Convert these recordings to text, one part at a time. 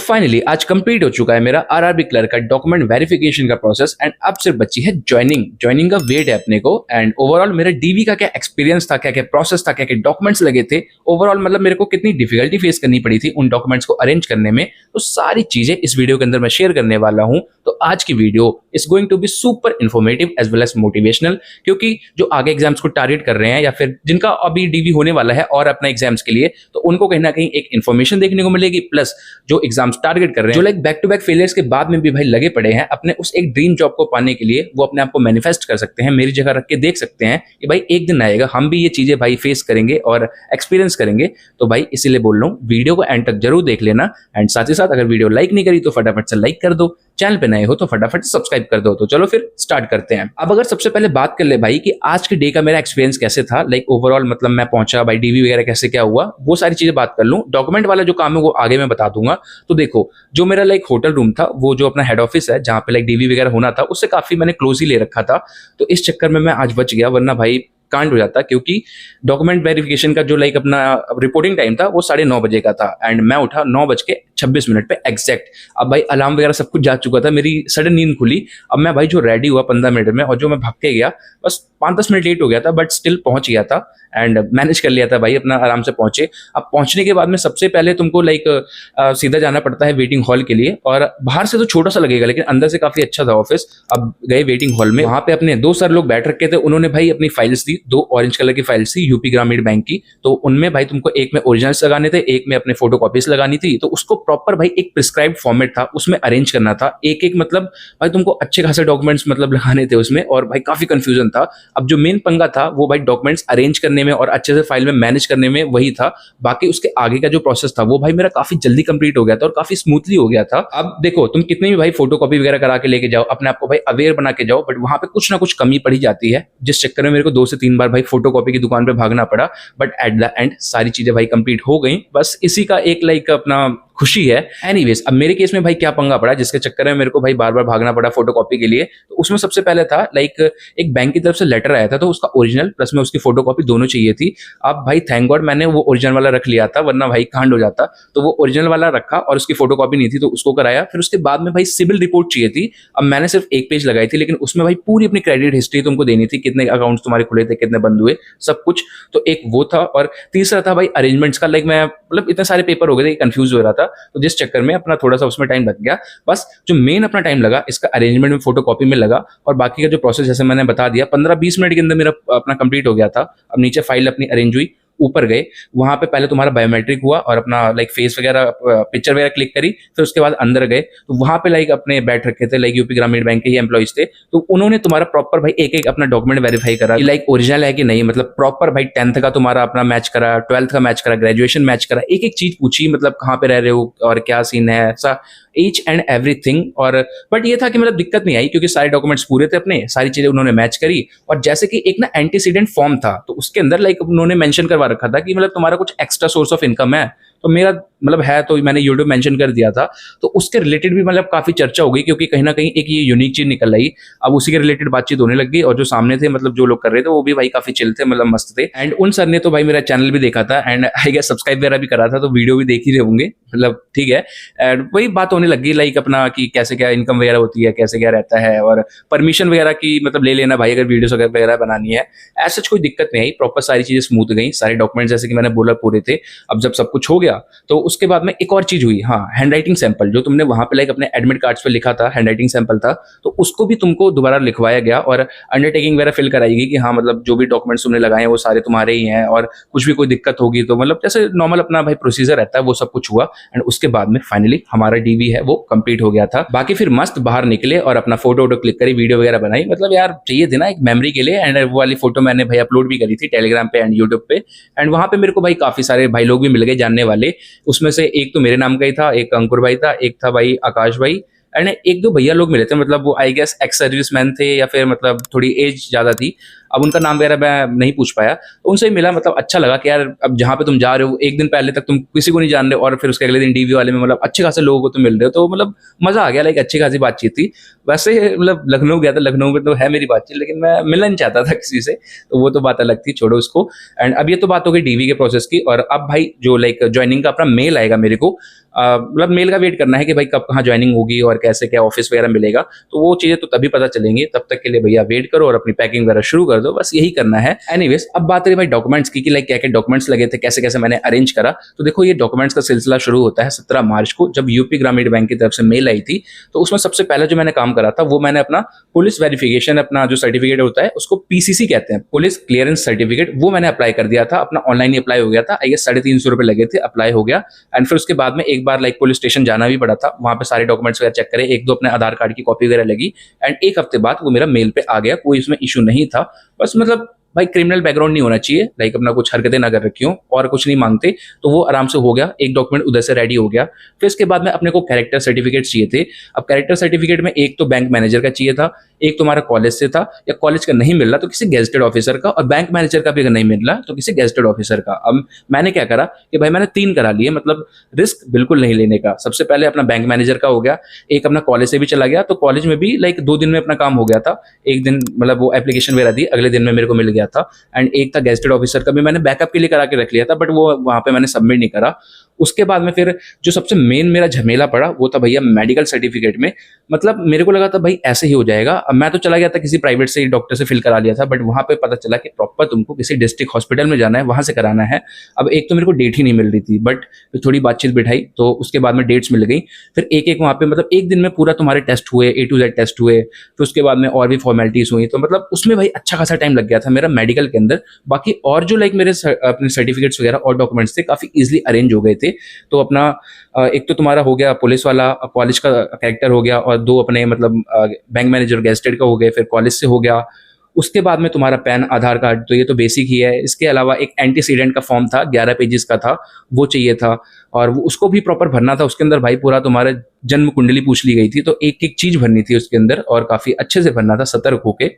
Finally आज complete हो चुका है मेरा आरआरबी क्लर्क का डॉक्यूमेंट वेरिफिकेशन का प्रोसेस एंड अब सिर्फ बची है ज्वाइनिंग का वेट है अपने को। एंड ओवरऑल मेरा डीवी का क्या एक्सपीरियंस था, क्या क्या प्रोसेस था, क्या क्या डॉक्यूमेंट्स लगे थे, ओवरऑल मतलब मेरे को कितनी डिफिकल्टी फेस करनी पड़ी थी उन डॉक्यूमेंट्स को अरेंज करने में, तो सारी चीजें इस वीडियो के अंदर मैं शेयर करने वाला हूं। तो आज की video is going to be super informative as well as motivational, क्योंकि जो आगे एग्जाम्स को टारगेट कर रहे हैं या फिर जिनका अभी डीवी होने वाला है और अपना एग्जाम्स के लिए, तो उनको कहीं ना कहीं एक इन्फॉर्मेशन देखने को मिलेगी, प्लस जो एग्जाम्स टारगेट कर रहे हैं, जो like back to back failures के बाद में भी भाई लगे पड़े हैं अपने उस एक ड्रीम जॉब को पाने के लिए, वो अपने आप को मैनिफेस्ट कर सकते हैं, मेरी जगह रख के देख सकते हैं कि भाई एक दिन आएगा हम भी ये चीजें भाई फेस करेंगे और एक्सपीरियंस करेंगे। तो भाई इसीलिए बोल रहा हूँ वीडियो को एंड तक जरूर देख लेना। एंड साथ ही साथ अगर वीडियो लाइक नहीं करी तो फटाफट से लाइक कर दो, चैनल पे नए हो तो फटाफट सब्सक्राइब कर दो। तो चलो फिर स्टार्ट करते हैं। अब अगर सबसे पहले बात कर ले भाई कि आज के डे का मेरा एक्सपीरियंस कैसे था, लाइक ओवरऑल मतलब मैं पहुंचा भाई डीवी वगैरह कैसे क्या हुआ, वो सारी चीजें बात कर लूं। डॉक्यूमेंट वाला जो काम है वो आगे मैं बता दूंगा। तो देखो जो मेरा लाइक होटल रूम था, वो जो अपना हेड ऑफिस है जहां पे लाइक डीवी वगैरह होना था, उससे काफी मैंने क्लोज ही ले रखा था। तो इस चक्कर में मैं आज बच गया, वरना भाई कांड हो जाता, क्योंकि डॉक्यूमेंट वेरिफिकेशन का जो लाइक अपना रिपोर्टिंग टाइम था वो 9:30 बजे का था एंड मैं उठा 9:26 पे एग्जैक्ट। अब भाई अलार्म वगैरह सब कुछ जा चुका था, मेरी सडन नींद खुली। अब मैं भाई जो रेडी हुआ 15 मिनट में और जो मैं भाग के गया, बस 5-10 मिनट लेट हो गया था बट स्टिल पहुंच गया था एंड मैनेज कर लिया था भाई, अपना आराम से पहुंचे। अब पहुंचने के बाद में सबसे पहले तुमको लाइक सीधा जाना पड़ता है वेटिंग हॉल के लिए, और बाहर से तो छोटा सा लगेगा लेकिन अंदर से काफी अच्छा था ऑफिस। अब गए वेटिंग हॉल में, वहां पे अपने 2 सर लोग बैठ रखे थे, उन्होंने भाई अपनी फाइल्स दी, 2 ऑरेंज कलर की फाइल्स थी यूपी ग्रामीण बैंक की। तो उनमें भाई तुमको एक में ओरिजिनल्स लगाने थे, एक में अपने फोटो कॉपीज लगानी थी। तो उसको प्रॉपर भाई एक प्रिस्क्राइब्ड फॉर्मेट था, उसमें अरेंज करना था एक एक, मतलब भाई तुमको अच्छे खासे डॉक्यूमेंट्स मतलब लगाने थे उसमें, और भाई काफी कंफ्यूजन था। अब जो मेन पंगा था वो भाई डॉक्यूमेंट्स अरेंज करने में और अच्छे से फाइल में मैनेज करने में वही था। बाकी उसके आगे का जो प्रोसेस था वो भाई मेरा काफी जल्दी कंप्लीट हो गया था और काफी स्मूथली हो गया था। अब देखो तुम कितनी भी भाई फोटो कॉपी वगैरह करा के लेके जाओ, अपने आप को भाई अवेयर बना के जाओ, बट वहां पे कुछ ना कुछ कमी पड़ी जाती है, जिस चक्कर में मेरे को 2 से 3 बार भाई फोटो कॉपी की दुकान पे भागना पड़ा। बट एट द एंड सारी चीजें भाई कंप्लीट हो गई, बस इसी का एक लाइक अपना खुशी है। एनीवेज अब मेरे केस में भाई क्या पंगा पड़ा जिसके चक्कर में मेरे को भाई बार बार भागना पड़ा फोटोकॉपी के लिए। तो उसमें सबसे पहले था लाइक एक बैंक की तरफ से लेटर आया था, तो उसका ओरिजिनल प्लस में उसकी फोटोकॉपी दोनों चाहिए थी। अब भाई थैंक गॉड मैंने वो ओरिजिनल वाला रख लिया था, वरना भाई कांड हो जाता। तो वो ओरिजिनल वाला रखा और उसकी फोटोकॉपी नहीं थी तो उसको कराया। फिर उसके बाद में भाई सिविल रिपोर्ट चाहिए थी। अब मैंने सिर्फ 1 पेज लगाई थी, लेकिन उसमें भाई पूरी अपनी क्रेडिट हिस्ट्री तुमको देनी थी, कितने अकाउंट्स तुम्हारे खुले थे, कितने बंद हुए, सब कुछ। तो एक वो था, और तीसरा था भाई अरेंजमेंट्स का। लाइक मैं मतलब इतने सारे पेपर हो गए थे, कंफ्यूज हो रहा था, तो जिस चक्कर में अपना थोड़ा सा उसमें टाइम लग गया। बस जो मेन अपना टाइम लगा इसका अरेंजमेंट में फोटोकॉपी में लगा, और बाकी का जो प्रोसेस जैसे मैंने बता दिया 15-20 मिनट के अंदर मेरा अपना कंप्लीट हो गया था। अब नीचे फाइल अपनी अरेंज हुई, ऊपर गए, वहां पे पहले तुम्हारा बायोमेट्रिक हुआ और अपना लाइक फेस वगैरह पिक्चर वगैरह क्लिक करी। फिर उसके बाद अंदर गए तो वहां पे लाइक अपने बैठ रखे थे लाइक यूपी ग्रामीण बैंक के ही एम्प्लॉइज थे, तो उन्होंने तुम्हारा प्रॉपर भाई एक एक अपना डॉक्यूमेंट वेरीफाई करा कि लाइक ओरिजिनल है कि नहीं, मतलब प्रॉपर भाई 10th का तुम्हारा अपना मैच करा, 12th का मैच करा, ग्रेजुएशन मैच करा, एक एक चीज पूछी, मतलब कहाँ पे रह रहे हो और क्या सीन है, ऐसा ईच एंड एवरीथिंग। और बट ये था कि मतलब दिक्कत नहीं आई क्योंकि सारे डॉक्यूमेंट्स पूरे थे अपने, सारी चीजें उन्होंने मैच करी। और जैसे कि एक ना एंटीसीडेंट फॉर्म था, तो उसके अंदर लाइक उन्होंने मेंशन करवा रखा था कि मतलब तुम्हारा कुछ एक्स्ट्रा सोर्स ऑफ इनकम है, तो मेरा मतलब है, तो मैंने यूट्यूब मेंशन कर दिया था। तो उसके रिलेटेड भी मतलब काफी चर्चा हो गई, क्योंकि कहीं ना कहीं एक ये यूनिक चीज निकल आई। अब उसी के रिलेटेड बातचीत होने लग गई, और जो सामने थे मतलब जो लोग कर रहे थे वो भी भाई काफी चिल थे, मतलब मस्त थे। एंड उन सर ने तो भाई मेरा चैनल भी देखा था एंड आई गेस सब्सक्राइब वगैरह भी करा था, तो वीडियो भी देख ही रहे होंगे, मतलब ठीक है। एंड वही बात होने लग गई लाइक अपना कि कैसे क्या इनकम वगैरह होती है, कैसे क्या रहता है, और परमिशन वगैरह की मतलब ले लेना भाई अगर वीडियोस वगैरह बनानी है। ऐसा कोई दिक्कत नहीं आई, प्रॉपर सारी चीजें स्मूथ गई, सारे डॉक्यूमेंट जैसे कि मैंने बोला पूरे थे। अब जब सब कुछ हो गया तो उसके बाद में एक और चीज हुई, हाँ, हैंडराइटिंग सैंपल जो तुमने वहां पे लाइक अपने एडमिट कार्ड्स पे लिखा था, हैंडराइटिंग सैंपल था, तो उसको भी तुमको दोबारा लिखवाया गया और अंडरटेकिंग वगैरह फिल कराएगी कि हाँ मतलब जो भी डॉक्यूमेंट्स तुमने लगाए हैं वो सारे तुम्हारे ही हैं, और कुछ भी कोई दिक्कत होगी तो मतलब जैसे नॉर्मल अपना भाई प्रोसीजर रहता है वो सब कुछ हुआ। एंड उसके बाद में फाइनली हमारा डीवी है वो कंप्लीट हो गया था। बाकी फिर मस्त बाहर निकले और अपना फोटो वोटो क्लिक करी, वीडियो वगैरह बनाई, मतलब यार चाहिए थी ना एक मेमोरी के लिए। एंड वो वाली फोटो मैंने भाई अपलोड भी करी थी टेलीग्राम पे एंड यूट्यूब पे। एंड वहां पे मेरे को भाई काफी सारे भाई लोग भी मिल गए जानने वाले, उसमें से एक तो मेरे नाम का ही था, एक अंकुर भाई था, एक था भाई आकाश भाई, एंड 1-2 भैया लोग मिले थे, मतलब वो आई गेस एक्स सर्विसमैन थे या फिर मतलब थोड़ी एज ज्यादा थी। अब उनका नाम वगैरह मैं नहीं पूछ पाया, तो उनसे मिला, मतलब अच्छा लगा कि यार अब जहाँ पे तुम जा रहे हो एक दिन पहले तक तुम किसी को नहीं जान रहे, और फिर उसके अगले दिन डीवी वाले में मतलब अच्छे खासे लोगों को तुम मिल रहे हो, तो मतलब मजा आ गया, लाइक अच्छी खासी बातचीत थी। वैसे मतलब लखनऊ गया था, लखनऊ में तो है मेरी बातचीत, लेकिन मैं मिलना नहीं चाहता था किसी से, तो वो तो बात अलग थी, छोड़ो उसको। एंड अब ये तो बात हो गई डीवी के प्रोसेस की। और अब भाई जो लाइक ज्वाइनिंग का अपना मेल आएगा मेरे को, मतलब मेल का वेट करना है कि भाई कब कहाँ ज्वाइनिंग होगी और कैसे क्या ऑफिस वगैरह मिलेगा, तो वो चीज़ें तो तभी पता चलेंगी। तब तक के लिए भैया वेट करो और अपनी पैकिंग वगैरह शुरू कर दो, बस यही करना है। एनीवेज, अब बात करें भाई डॉक्यूमेंट्स की कि लाइक क्या क्या डॉक्यूमेंट्स लगे थे, कैसे कैसे मैंने अरेंज करा। तो देखो ये डॉक्यूमेंट्स का सिलसिला शुरू होता है 17 मार्च को, जब यूपी ग्रामीण बैंक की तरफ से मेल आई थी। तो उसमें सबसे पहले जो मैंने काम करा था वो मैंने अपना पुलिस वेरिफिकेशन, अपना जो सर्टिफिकेट होता है उसको पीसीसी कहते हैं, पुलिस क्लियरेंस सर्टिफिकेट, वो मैंने अप्लाई कर दिया था। अपना ऑनलाइन ही अप्लाई हो गया था, आई गेस 350 रुपए लगे थे, अप्लाई हो गया। एंड फिर उसके बाद में एक बार लाइक पुलिस स्टेशन जाना भी पड़ा था, वहां पे सारे डॉक्यूमेंट्स वगैरह चेक करे, एक दो अपने आधार कार्ड की कॉपी वगैरह लगी। एंड एक हफ्ते बाद वो मेरा मेल पे आ गया, कोई इसमें इशू नहीं था। बस मतलब भाई क्रिमिनल बैकग्राउंड नहीं होना चाहिए, लाइक अपना कुछ हरकतें ना कर रखी हो और कुछ नहीं मांगते, तो वो आराम से हो गया। एक डॉक्यूमेंट उधर से रेडी हो गया। फिर इसके बाद में अपने को कैरेक्टर सर्टिफिकेट चाहिए थे। अब कैरेक्टर सर्टिफिकेट में एक तो बैंक मैनेजर का चाहिए था, एक तुम्हारा कॉलेज से था, या कॉलेज का नहीं मिल रहा तो किसी गेजेटेड ऑफिसर का, और बैंक मैनेजर का भी अगर नहीं मिल रहा तो किसी गेजेटेड ऑफिसर का। अब मैंने क्या करा कि भाई मैंने 3 करा लिए, मतलब रिस्क बिल्कुल नहीं लेने का। सबसे पहले अपना बैंक मैनेजर का हो गया, एक अपना कॉलेज से भी चला गया, तो कॉलेज में भी लाइक 2 दिन में अपना काम हो गया था। एक दिन मतलब वो एप्लीकेशन वगैरह दी, अगले दिन में मेरे को मिल गया था। एंड एक था गेजेटेड ऑफिसर का भी मैंने बैकअप के लिए करा के रख लिया था, बट वो वहां पे मैंने सबमिट नहीं करा। उसके बाद में फिर जो सबसे मेन मेरा झमेला पड़ा वो था भैया मेडिकल सर्टिफिकेट में। मतलब मेरे को लगा था भाई ऐसे ही हो जाएगा। अब मैं तो चला गया था किसी प्राइवेट से डॉक्टर से फिल करा लिया था, बट वहां पे पता चला कि प्रॉपर तुमको किसी डिस्ट्रिक्ट हॉस्पिटल में जाना है, वहां से कराना है। अब एक तो मेरे को डेट ही नहीं मिल रही थी, बट फिर थोड़ी बातचीत बिठाई तो उसके बाद में डेट्स मिल गई। फिर एक एक वहां पे मतलब एक दिन में पूरा तुम्हारे टेस्ट हुए, A to Z टेस्ट हुए। फिर उसके बाद में और भी फॉर्मेलिटीज हुई, तो मतलब उसमें भाई अच्छा खासा टाइम लग गया था मेरा मेडिकल के अंदर। बाकी और जो लाइक मेरे अपने सर्टिफिकेट्स वगैरह और डॉक्यूमेंट्स थे काफी इजिली अरेंज हो गए थे। तो अपना एक तो तुम्हारा हो गया पुलिस वाला, कॉलेज का कैरेक्टर हो गया, और 2 अपने मतलब बैंक मैनेजर गेस्टेड का हो गए, फिर कॉलेज से हो गया। उसके बाद में तुम्हारा पैन, आधार कार्ड, तो ये तो बेसिक ही है। इसके अलावा एक एंटीसीडेंट का फॉर्म था, 11 पेजेस का था, वो चाहिए था, और वो उसको भी प्रॉपर भरना था। उसके अंदर भाई पूरा तुम्हारा जन्म कुंडली पूछ ली गई थी, तो एक एक चीज भरनी थी उसके अंदर, और काफी अच्छे से भरना था सतर्क होके।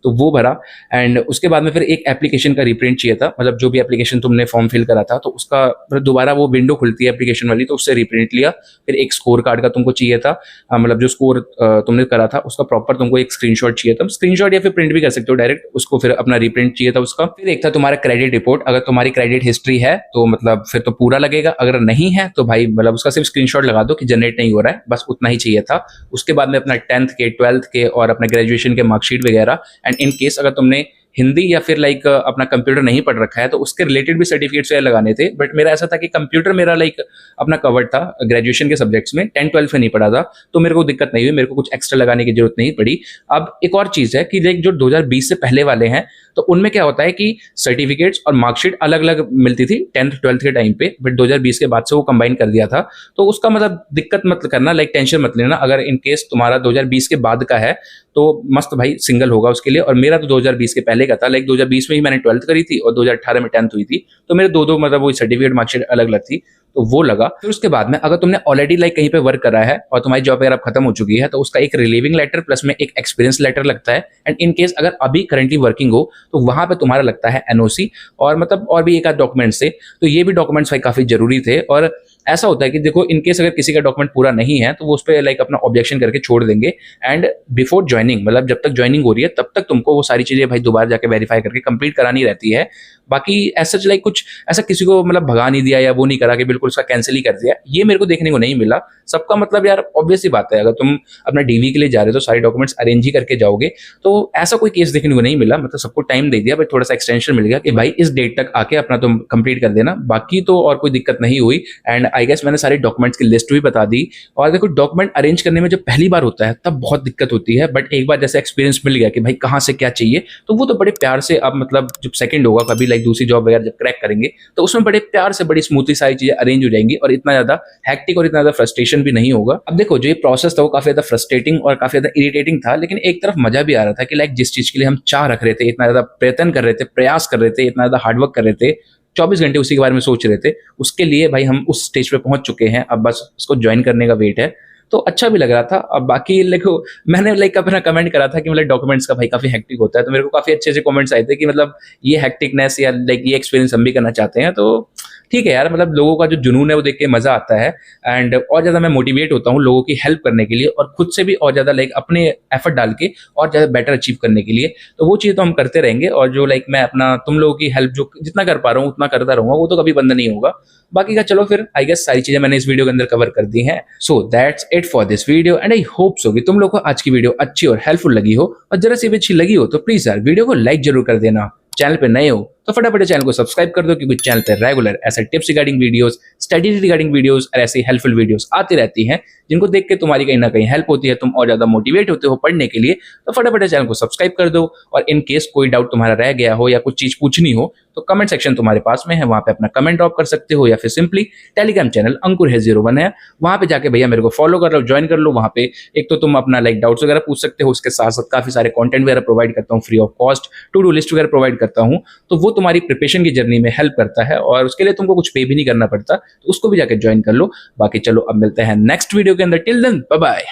तो वो भरा। एंड उसके बाद में फिर एक एप्लीकेशन का रिप्रिंट चाहिए था, मतलब जो भी एप्लीकेशन तुमने फॉर्म फिल करा था तो उसका फिर दोबारा वो विंडो खुलती है एप्लीकेशन वाली, तो उससे रिप्रिंट लिया। फिर एक स्कोर कार्ड का तुमको चाहिए था, मतलब जो स्कोर तुमने करा था उसका प्रॉपर तुमको एक स्क्रीनशॉट चाहिए था। स्क्रीनशॉट या फिर प्रिंट भी कर सकते हो डायरेक्ट उसको, फिर अपना रिप्रिंट चाहिए था उसका। फिर एक था तुम्हारा क्रेडिट रिपोर्ट, अगर तुम्हारी क्रेडिट हिस्ट्री है तो मतलब फिर तो पूरा लगेगा, अगर नहीं है तो भाई मतलब उसका सिर्फ स्क्रीनशॉट लगा दो कि जनरेट नहीं हो रहा है, बस उतना ही चाहिए था। उसके बाद में अपना 10th के, 12th के और अपना ग्रेजुएशन के मार्कशीट वगैरह। एंड इन केस अगर तुमने हिंदी या फिर लाइक अपना कंप्यूटर नहीं पढ़ रखा है तो उसके रिलेटेड भी सर्टिफिकेट्स लगाने थे। बट मेरा ऐसा था कि कंप्यूटर मेरा लाइक अपना कवर्ड था ग्रेजुएशन के सब्जेक्ट्स में, 10-12 में नहीं पढ़ा था, तो मेरे को दिक्कत नहीं हुई, मेरे को कुछ एक्स्ट्रा लगाने की जरूरत नहीं पड़ी। अब एक और चीज है कि लाइक जो 2020 से पहले वाले हैं तो उनमें क्या होता है कि सर्टिफिकेट्स और मार्कशीट अलग अलग मिलती थी 10th-12th के टाइम पे, बट 2020 के बाद से वो कंबाइन कर दिया था। तो उसका मतलब दिक्कत मत करना, लाइक टेंशन मत लेना अगर इन केस तुम्हारा 2020 के बाद का है तो मस्त भाई सिंगल होगा उसके लिए। और मेरा तो 2020 के पहले का था, लाइक 2020 में ही मैंने 12th करी थी और 2018 में 10th हुई थी, तो मेरे दो मतलब वो सर्टिफिकेट मार्कशीट अलग अलग थी, तो वो लगा। फिर उसके बाद में अगर तुमने ऑलरेडी लाइक कहीं पे वर्क करा है और तुम्हारी जॉब वगैरह खत्म हो चुकी है तो उसका एक रिलीविंग लेटर प्लस में एक एक्सपीरियंस लेटर लगता है। एंड इन केस अगर अभी करंटली वर्किंग हो तो वहां पे तुम्हारा लगता है एनओसी, और मतलब और भी एक आध डॉक्यूमेंट्स थे। तो ये भी डॉक्यूमेंट्स भाई काफी जरूरी थे। और ऐसा होता है कि देखो इन केस अगर किसी का डॉक्यूमेंट पूरा नहीं है तो वो उस पर लाइक अपना ऑब्जेक्शन करके छोड़ देंगे। एंड बिफोर ज्वाइनिंग, मतलब जब तक ज्वाइनिंग हो रही है तब तक तुमको वो सारी चीजें भाई दोबारा जाके वेरीफाई करके कंप्लीट करानी रहती है। बाकी ऐसा लाइक कुछ ऐसा किसी को मतलब भगा नहीं दिया या वो नहीं करा कि बिल्कुल उसका कैंसिल ही कर दिया, ये मेरे को देखने को नहीं मिला। सबका मतलब यार ऑब्वियस ही बात है, अगर तुम अपना डीवी के लिए जा रहे हो तो सारे डॉक्यूमेंट्स अरेंज ही करके जाओगे, तो ऐसा कोई केस देखने को नहीं मिला। मतलब सबको टाइम दे दिया, बट थोड़ा सा एक्सटेंशन मिल गया कि भाई इस डेट तक आके अपना तुम कंप्लीट कर देना। बाकी तो और कोई दिक्कत नहीं हुई। एंड आई गेस मैंने सारे डॉक्यूमेंट्स की लिस्ट भी बता दी। और देखो डॉक्यूमेंट अरेंज करने में जब पहली बार होता है तब बहुत दिक्कत होती है, बट एक बार जैसे एक्सपीरियंस मिल गया कि भाई कहाँ से क्या चाहिए, तो वो तो बड़े प्यार से अब मतलब जब सेकंड होगा कभी लाइक दूसरी जॉब वगैरह जब क्रैक करेंगे तो उसमें बड़े प्यार से बड़ी स्मूथली सारी चीजें अरेंज हो जाएंगी और इतना ज्यादा हैक्टिक और इतना ज्यादा फ्रस्ट्रेशन भी नहीं होगा। अब देखो जो ये प्रोसेस था वो काफी ज्यादा फ्रस्ट्रेटिंग और काफी ज्यादा इरिटेटिंग था, लेकिन एक तरफ मजा भी आ रहा था कि लाइक जिस चीज के लिए हम चाह रख रहे थे, इतना ज्यादा प्रयत्न कर रहे थे, प्रयास कर रहे थे, इतना ज्यादा हार्डवर्क कर रहे थे, 24 घंटे उसी के बारे में सोच रहे थे, उसके लिए भाई हम उस स्टेज पे पहुंच चुके हैं। अब बस उसको ज्वाइन करने का वेट है, तो अच्छा भी लग रहा था। अब बाकी देखो मैंने लाइक अपना कमेंट करा था कि मतलब डॉक्यूमेंट्स का भाई काफी हेक्टिक होता है, तो मेरे को काफी अच्छे अच्छे कमेंट्स आए थे कि मतलब ये हेक्टिकनेस या लाइक ये एक्सपीरियंस हम भी करना चाहते हैं। तो ठीक है यार, मतलब लोगों का जो जुनून है वो देख के मजा आता है एंड और ज्यादा मैं मोटिवेट होता हूँ लोगों की हेल्प करने के लिए और खुद से भी और ज्यादा लाइक अपने एफर्ट डाल के और ज्यादा बेटर अचीव करने के लिए। तो वो चीज़ तो हम करते रहेंगे और जो लाइक मैं अपना तुम लोगों की हेल्प जो जितना कर पा रहा हूँ उतना करता रहूंगा, वो तो कभी बंद नहीं होगा। बाकी का चलो फिर आई गेस सारी चीजें मैंने इस वीडियो के अंदर कवर कर दी हैं। So that's it for this video and I hope so कि तुम लोग को आज की वीडियो अच्छी और हेल्पफुल लगी हो, और जरा सी भी अच्छी लगी हो तो प्लीज यार वीडियो को लाइक जरूर कर देना। चैनल पे नए हो तो फटाफट चैनल को सब्सक्राइब कर दो, क्योंकि चैनल पे रेगुलर ऐसे tips regarding videos, study regarding videos और ऐसी हेल्पफुल वीडियोस आती रहती हैं जिनको देख के तुम्हारी कहीं ना कहीं हेल्प होती है, तुम और ज्यादा मोटिवेट होते हो पढ़ने के लिए। तो फटाफट चैनल को सब्सक्राइब कर दो, और इन केस कोई डाउट तुम्हारा रह गया हो या कुछ चीज पूछनी हो तो कमेंट सेक्शन तुम्हारे पास में है, वहां पे अपना कमेंट ड्रॉप कर सकते हो, या फिर सिंपली टेलीग्राम चैनल अंकुर है 01 है, वहां पे जाके भैया मेरे को फॉलो कर लो, ज्वाइन कर लो। वहां पे एक तो तुम अपना लाइक डाउट्स वगैरह पूछ सकते हो, उसके साथ साथ काफी सारे कंटेंट वगैरह प्रोवाइड करता हूँ free of cost, to do list वगैरह प्रोवाइड करता हूँ। तो वो तुम्हारी प्रिपरेशन की जर्नी में हेल्प करता है और उसके लिए तुमको कुछ पे भी नहीं करना पड़ता, तो उसको भी जाके ज्वाइन कर लो। बाकी चलो अब मिलते हैं नेक्स्ट वीडियो के अंदर, टिल देन बाय बाय।